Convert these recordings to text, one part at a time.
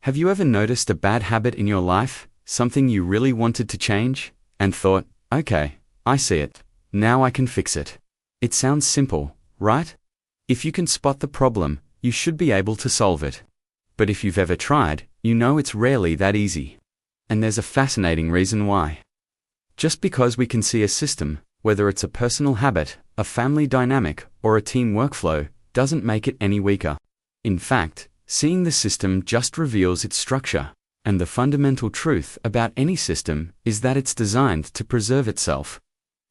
Have you ever noticed a bad habit in your life, something you really wanted to change, and thought, okay, I see it, now I can fix it? It sounds simple, right? If you can spot the problem, you should be able to solve it. But if you've ever tried, you know it's rarely that easy. And there's a fascinating reason why. Just because we can see a system, whether it's a personal habit, a family dynamic, or a team workflow, doesn't make it any weaker. In fact, seeing the system just reveals its structure, and the fundamental truth about any system is that it's designed to preserve itself.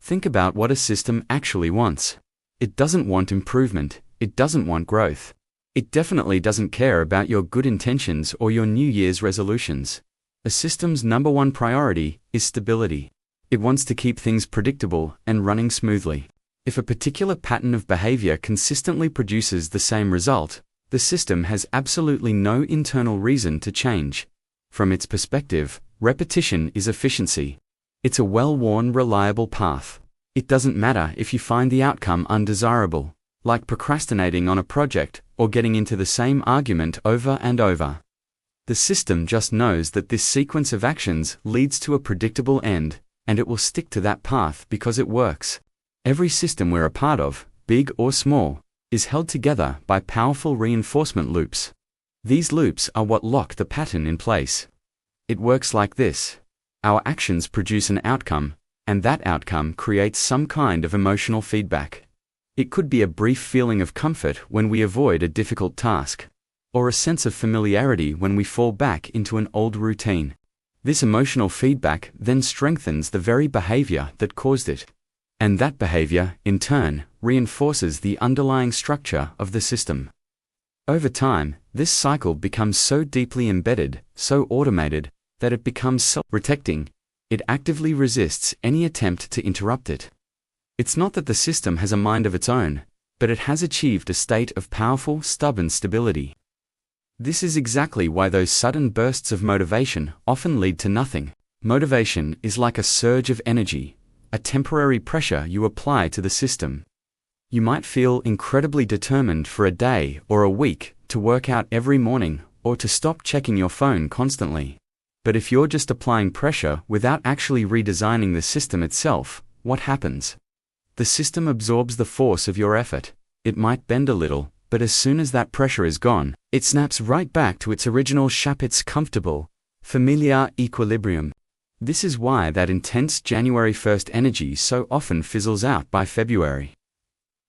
Think about what a system actually wants. It doesn't want improvement, it doesn't want growth. It definitely doesn't care about your good intentions or your New Year's resolutions. A system's number one priority is stability. It wants to keep things predictable and running smoothly. If a particular pattern of behavior consistently produces the same result, the system has absolutely no internal reason to change. From its perspective, repetition is efficiency. It's a well-worn, reliable path. It doesn't matter if you find the outcome undesirable, like procrastinating on a project or getting into the same argument over and over. The system just knows that this sequence of actions leads to a predictable end, and it will stick to that path because it works. Every system we're a part of, big or small, is held together by powerful reinforcement loops. These loops are what lock the pattern in place. It works like this. Our actions produce an outcome, and that outcome creates some kind of emotional feedback. It could be a brief feeling of comfort when we avoid a difficult task, or a sense of familiarity when we fall back into an old routine. This emotional feedback then strengthens the very behavior that caused it. And that behavior, in turn, reinforces the underlying structure of the system. Over time, this cycle becomes so deeply embedded, so automated, that it becomes self-protecting. It actively resists any attempt to interrupt it. It's not that the system has a mind of its own, but it has achieved a state of powerful, stubborn stability. This is exactly why those sudden bursts of motivation often lead to nothing. Motivation is like a surge of energy, a temporary pressure you apply to the system. You might feel incredibly determined for a day or a week to work out every morning or to stop checking your phone constantly. But if you're just applying pressure without actually redesigning the system itself, what happens? The system absorbs the force of your effort. It might bend a little, but as soon as that pressure is gone, it snaps right back to its original shape, its comfortable, familiar equilibrium. This is why that intense January 1st energy so often fizzles out by February,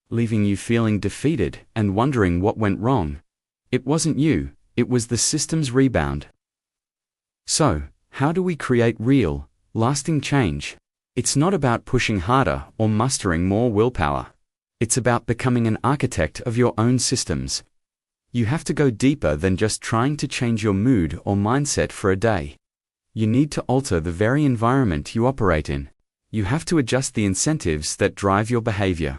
leaving you feeling defeated and wondering what went wrong. It wasn't you, it was the system's rebound. So, how do we create real, lasting change? It's not about pushing harder or mustering more willpower. It's about becoming an architect of your own systems. You have to go deeper than just trying to change your mood or mindset for a day. You need to alter the very environment you operate in. You have to adjust the incentives that drive your behavior.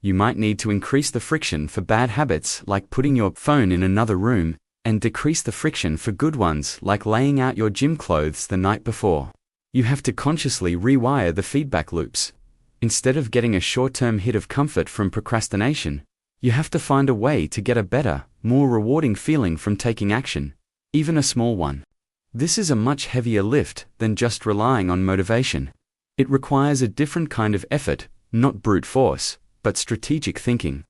You might need to increase the friction for bad habits like putting your phone in another room, and decrease the friction for good ones like laying out your gym clothes the night before. You have to consciously rewire the feedback loops. Instead of getting a short-term hit of comfort from procrastination, you have to find a way to get a better, more rewarding feeling from taking action, even a small one. This is a much heavier lift than just relying on motivation. It requires a different kind of effort, not brute force, but strategic thinking.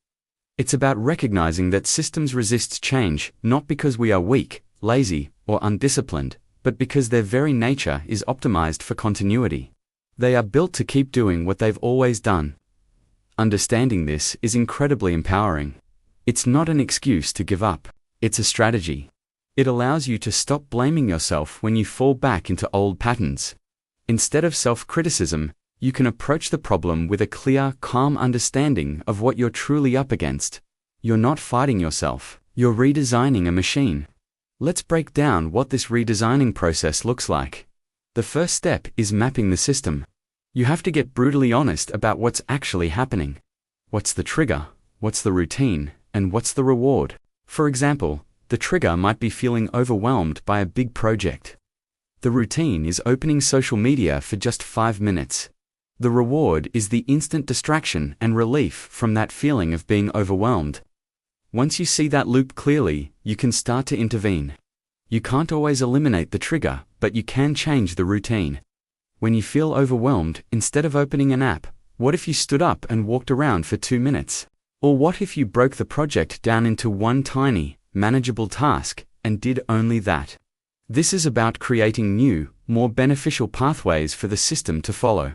It's about recognizing that systems resist change, not because we are weak, lazy, or undisciplined, but because their very nature is optimized for continuity. They are built to keep doing what they've always done. Understanding this is incredibly empowering. It's not an excuse to give up. It's a strategy. It allows you to stop blaming yourself when you fall back into old patterns. Instead of self-criticism, you can approach the problem with a clear, calm understanding of what you're truly up against. You're not fighting yourself, you're redesigning a machine. Let's break down what this redesigning process looks like. The first step is mapping the system. You have to get brutally honest about what's actually happening. What's the trigger? What's the routine? And what's the reward? For example, the trigger might be feeling overwhelmed by a big project. The routine is opening social media for just 5 minutes. The reward is the instant distraction and relief from that feeling of being overwhelmed. Once you see that loop clearly, you can start to intervene. You can't always eliminate the trigger, but you can change the routine. When you feel overwhelmed, instead of opening an app, what if you stood up and walked around for 2 minutes? Or what if you broke the project down into one tiny, manageable task and did only that? This is about creating new, more beneficial pathways for the system to follow.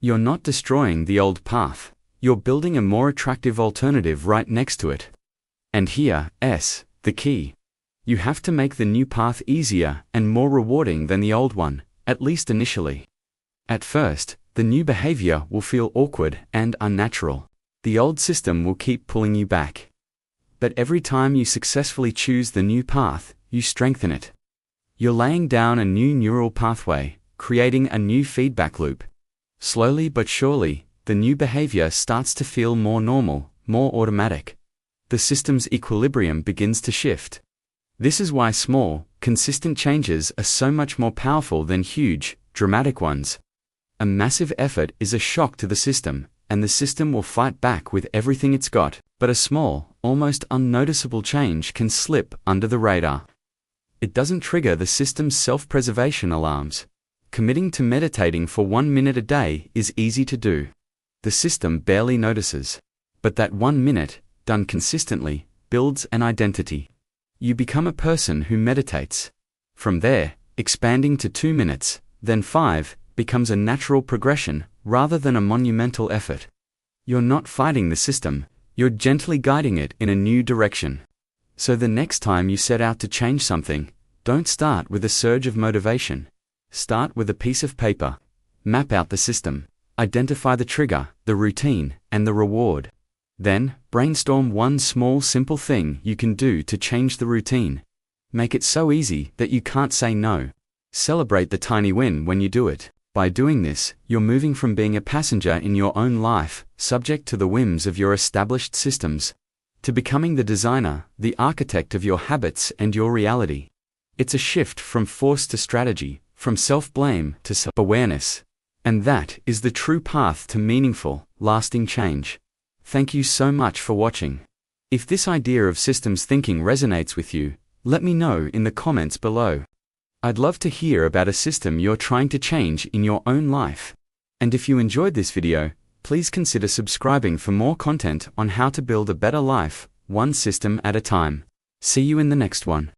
You're not destroying the old path. You're building a more attractive alternative right next to it. And here's the key. You have to make the new path easier and more rewarding than the old one, at least initially. At first, the new behavior will feel awkward and unnatural. The old system will keep pulling you back. But every time you successfully choose the new path, you strengthen it. You're laying down a new neural pathway, creating a new feedback loop. Slowly but surely, the new behavior starts to feel more normal, more automatic. The system's equilibrium begins to shift. This is why small, consistent changes are so much more powerful than huge, dramatic ones. A massive effort is a shock to the system, and the system will fight back with everything it's got, but a small, almost unnoticeable change can slip under the radar. It doesn't trigger the system's self-preservation alarms. Committing to meditating for 1 minute a day is easy to do. The system barely notices. But that 1 minute, done consistently, builds an identity. You become a person who meditates. From there, expanding to 2 minutes, then 5, becomes a natural progression rather than a monumental effort. You're not fighting the system, you're gently guiding it in a new direction. So the next time you set out to change something, don't start with a surge of motivation. Start with a piece of paper. Map out the system. Identify the trigger, the routine, and the reward. Then, brainstorm one small simple thing you can do to change the routine. Make it so easy that you can't say no. Celebrate the tiny win when you do it. By doing this, you're moving from being a passenger in your own life, subject to the whims of your established systems, to becoming the designer, the architect of your habits and your reality. It's a shift from force to strategy, from self-blame to self-awareness. And that is the true path to meaningful, lasting change. Thank you so much for watching. If this idea of systems thinking resonates with you, let me know in the comments below. I'd love to hear about a system you're trying to change in your own life. And if you enjoyed this video, please consider subscribing for more content on how to build a better life, one system at a time. See you in the next one.